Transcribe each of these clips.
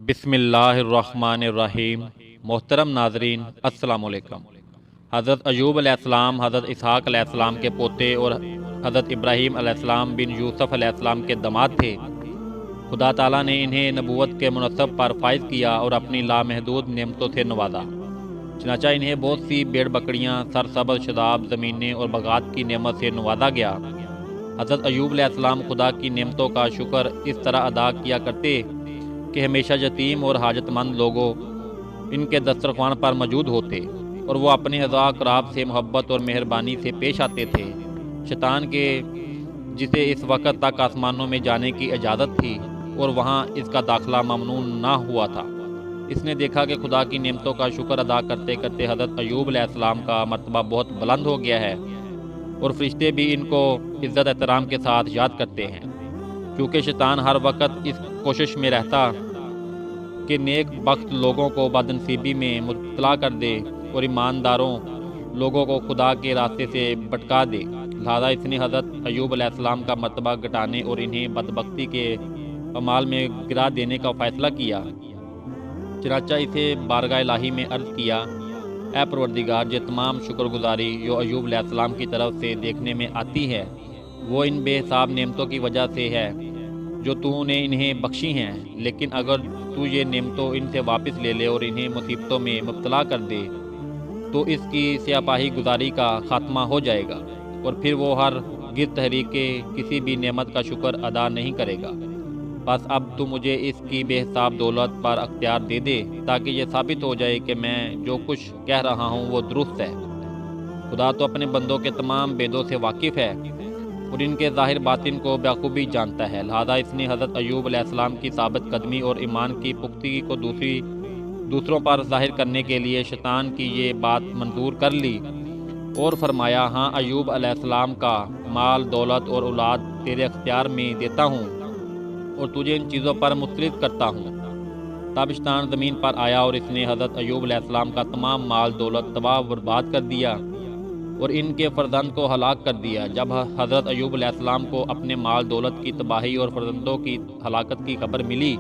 بسم اللہ الرحمن الرحیم۔ محترم ناظرین، السلام علیکم۔ حضرت ایوب علیہ السلام حضرت اسحاق علیہ السلام کے پوتے اور حضرت ابراہیم علیہ السلام بن یوسف علیہ السلام کے داماد تھے۔ خدا تعالیٰ نے انہیں نبوت کے منصب پر فائز کیا اور اپنی لامحدود نعمتوں سے نوازا۔ چنانچہ انہیں بہت سی بھیڑ بکریاں، سرسبز شداب زمینیں اور باغات کی نعمت سے نوازا گیا۔ حضرت ایوب علیہ السلام خدا کی نعمتوں کا شکر اس طرح ادا کیا کرتے کہ ہمیشہ یتیم اور حاجت مند لوگوں ان کے دسترخوان پر موجود ہوتے، اور وہ اپنے عزا اقراب سے محبت اور مہربانی سے پیش آتے تھے۔ شیطان کے جسے اس وقت تک آسمانوں میں جانے کی اجازت تھی اور وہاں اس کا داخلہ ممنوع نہ ہوا تھا، اس نے دیکھا کہ خدا کی نعمتوں کا شکر ادا کرتے کرتے حضرت ایوب علیہ السلام کا مرتبہ بہت بلند ہو گیا ہے، اور فرشتے بھی ان کو عزت احترام کے ساتھ یاد کرتے ہیں۔ کیونکہ شیطان ہر وقت اس کوشش میں رہتا کہ نیک بخت لوگوں کو بدنصیبی میں مبتلا کر دے اور ایمانداروں لوگوں کو خدا کے راستے سے بھٹکا دے، لہذا اس نے حضرت ایوب علیہ السلام کا مرتبہ گھٹانے اور انہیں بدبختی کے اعمال میں گرا دینے کا فیصلہ کیا۔ چنانچہ اسے بارگاہ الہی میں عرض کیا، اے پروردگار، یہ تمام شکر گزاری جو ایوب علیہ السلام کی طرف سے دیکھنے میں آتی ہے وہ ان بے حساب نعمتوں کی وجہ سے ہے جو تو نے انہیں بخشی ہیں، لیکن اگر تو یہ نعمتوں ان سے واپس لے لے اور انہیں مصیبتوں میں مبتلا کر دے تو اس کی سیاپاہی گزاری کا خاتمہ ہو جائے گا، اور پھر وہ ہر گز تحریک کے کسی بھی نعمت کا شکر ادا نہیں کرے گا۔ بس اب تو مجھے اس کی بے حساب دولت پر اختیار دے دے تاکہ یہ ثابت ہو جائے کہ میں جو کچھ کہہ رہا ہوں وہ درست ہے۔ خدا تو اپنے بندوں کے تمام بیدوں سے واقف ہے اور ان کے ظاہر باطن کو بخوبی جانتا ہے، لہذا اس نے حضرت ایوب علیہ السلام کی ثابت قدمی اور ایمان کی پختگی کو دوسروں پر ظاہر کرنے کے لیے شیطان کی یہ بات منظور کر لی اور فرمایا، ہاں ایوب علیہ السلام کا مال، دولت اور اولاد تیرے اختیار میں دیتا ہوں اور تجھے ان چیزوں پر مسلط کرتا ہوں۔ تب شیطان زمین پر آیا اور اس نے حضرت ایوب علیہ السلام کا تمام مال دولت تباہ و برباد کر دیا اور ان کے فرزند کو ہلاک کر دیا۔ جب حضرت ایوب علیہ السلام کو اپنے مال دولت کی تباہی اور فرزندوں کی ہلاکت کی خبر ملی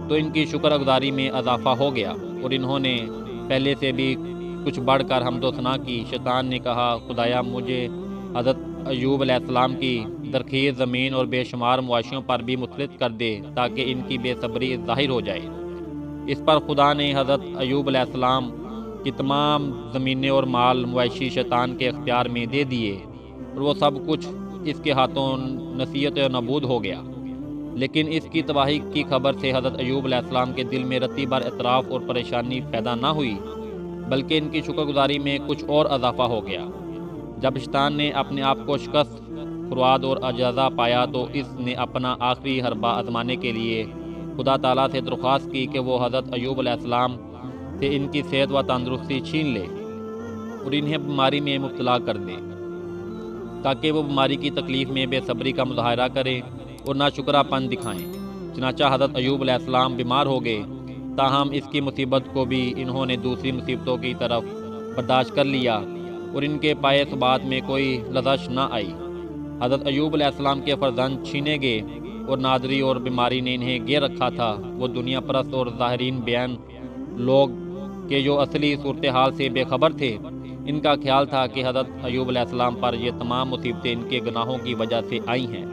تو ان کی شکر گزاری میں اضافہ ہو گیا اور انہوں نے پہلے سے بھی کچھ بڑھ کر حمد و ثنا کی۔ شیطان نے کہا، خدایا مجھے حضرت ایوب علیہ السلام کی زرخیز زمین اور بے شمار مواشیوں پر بھی مسلط کر دے تاکہ ان کی بے صبری ظاہر ہو جائے۔ اس پر خدا نے حضرت ایوب علیہ السلام کی تمام زمینیں اور مال مویشی شیطان کے اختیار میں دے دیے اور وہ سب کچھ اس کے ہاتھوں نصیحت و نابود ہو گیا۔ لیکن اس کی تباہی کی خبر سے حضرت ایوب علیہ السلام کے دل میں رتی بھر اعتراف اور پریشانی پیدا نہ ہوئی، بلکہ ان کی شکر گزاری میں کچھ اور اضافہ ہو گیا۔ جب شیطان نے اپنے آپ کو شکست خرواد اور اجازہ پایا تو اس نے اپنا آخری حربہ آزمانے کے لیے خدا تعالیٰ سے درخواست کی کہ وہ حضرت ایوب علیہ السلام سے ان کی صحت و تندرستی چھین لے اور انہیں بیماری میں مبتلا کر دے تاکہ وہ بیماری کی تکلیف میں بے صبری کا مظاہرہ کریں اور ناشکرا پن دکھائیں۔ چنانچہ حضرت ایوب علیہ السلام بیمار ہو گئے، تاہم اس کی مصیبت کو بھی انہوں نے دوسری مصیبتوں کی طرف برداشت کر لیا اور ان کے پائے ثبات میں کوئی لغزش نہ آئی۔ حضرت ایوب علیہ السلام کے فرزند چھینے گئے اور نادری اور بیماری نے انہیں گیر رکھا تھا۔ وہ دنیا پرست اور ظاہرین بیان لوگ کہ جو اصلی صورتحال سے بے خبر تھے، ان کا خیال تھا کہ حضرت ایوب علیہ السلام پر یہ تمام مصیبتیں ان کے گناہوں کی وجہ سے آئی ہیں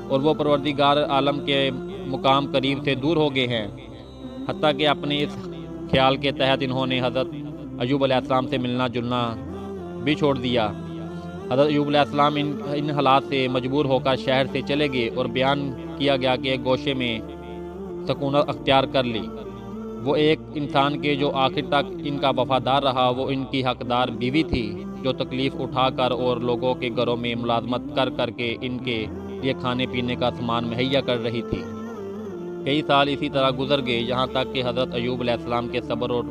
اور وہ پروردگار عالم کے مقام قریب سے دور ہو گئے ہیں۔ حتیٰ کہ اپنے اس خیال کے تحت انہوں نے حضرت ایوب علیہ السلام سے ملنا جلنا بھی چھوڑ دیا۔ حضرت ایوب علیہ السلام ان حالات سے مجبور ہو کر شہر سے چلے گئے اور بیان کیا گیا کہ ایک گوشے میں سکونت اختیار کر لی۔ وہ ایک انسان کے جو آخر تک ان کا وفادار رہا، وہ ان کی حقدار بیوی تھی جو تکلیف اٹھا کر اور لوگوں کے گھروں میں ملازمت کر کر کے ان کے لیے کھانے پینے کا سامان مہیا کر رہی تھی۔ کئی سال اسی طرح گزر گئے، یہاں تک کہ حضرت ایوب علیہ السلام کے صبر اور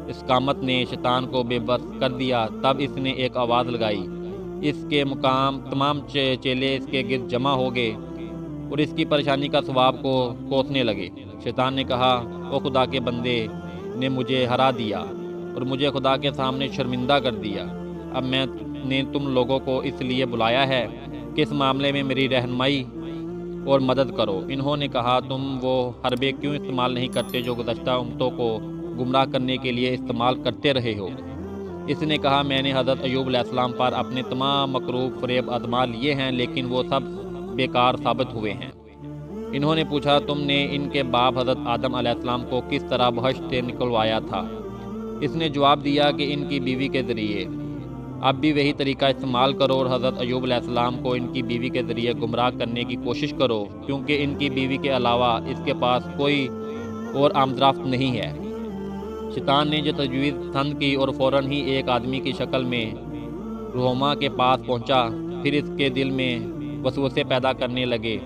استقامت نے شیطان کو بے بس کر دیا۔ تب اس نے ایک آواز لگائی، اس کے تمام چیلے اس کے گرد جمع ہو گئے اور اس کی پریشانی کا ثواب کو کوسنے لگے۔ شیطان نے کہا، او خدا کے بندے نے مجھے ہرا دیا اور مجھے خدا کے سامنے شرمندہ کر دیا۔ اب میں نے تم لوگوں کو اس لیے بلایا ہے کہ اس معاملے میں میری رہنمائی اور مدد کرو۔ انہوں نے کہا تم وہ حربے کیوں استعمال نہیں کرتے جو گزشتہ امتوں کو گمراہ کرنے کے لیے استعمال کرتے رہے ہو؟ اس نے کہا میں نے حضرت ایوب علیہ السلام پر اپنے تمام مکروب فریب آزما لیے ہیں لیکن وہ سب بیکار ثابت ہوئے ہیں۔ انہوں نے پوچھا تم نے ان کے باپ حضرت آدم علیہ السلام کو کس طرح بہشت سے نکلوایا تھا؟ اس نے جواب دیا کہ ان کی بیوی کے ذریعے۔ اب بھی وہی طریقہ استعمال کرو اور حضرت ایوب علیہ السلام کو ان کی بیوی کے ذریعے گمراہ کرنے کی کوشش کرو کیونکہ ان کی بیوی کے علاوہ اس کے پاس کوئی اور آمد رفت نہیں ہے۔ شیطان نے جو تجویز پسند کی اور فوراً ہی ایک آدمی کی شکل میں رحوما کے پاس پہنچا، پھر اس کے دل میں وسوسے پیدا کرنے لگے،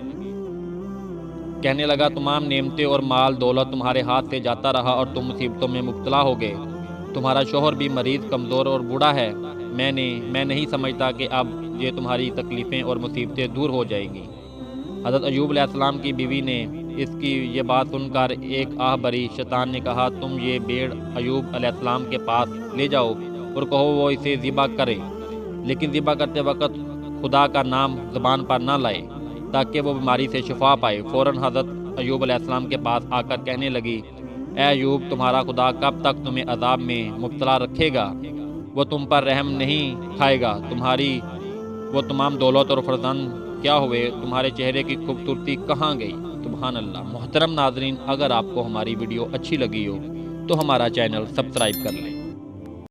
کہنے لگا تمام نعمتیں اور مال دولت تمہارے ہاتھ سے جاتا رہا اور تم مصیبتوں میں مبتلا ہو گئے، تمہارا شوہر بھی مریض کمزور اور بوڑھا ہے، میں نہیں سمجھتا کہ اب یہ تمہاری تکلیفیں اور مصیبتیں دور ہو جائیں گی۔ حضرت ایوب علیہ السلام کی بیوی نے اس کی یہ بات سن کر ایک آہ بھری۔ شیطان نے کہا تم یہ بھیڑ ایوب علیہ السلام کے پاس لے جاؤ اور کہو وہ اسے ذبح کرے، لیکن ذبح کرتے وقت خدا کا نام زبان پر نہ لائے تاکہ وہ بیماری سے شفا پائے۔ فوراً حضرت ایوب علیہ السلام کے پاس آ کر کہنے لگی اے ایوب تمہارا خدا کب تک تمہیں عذاب میں مبتلا رکھے گا؟ وہ تم پر رحم نہیں کھائے گا؟ تمہاری وہ تمام دولت اور فرزند کیا ہوئے؟ تمہارے چہرے کی خوبصورتی کہاں گئی؟ سبحان اللہ۔ محترم ناظرین، اگر آپ کو ہماری ویڈیو اچھی لگی ہو تو ہمارا چینل سبسکرائب کر لیں۔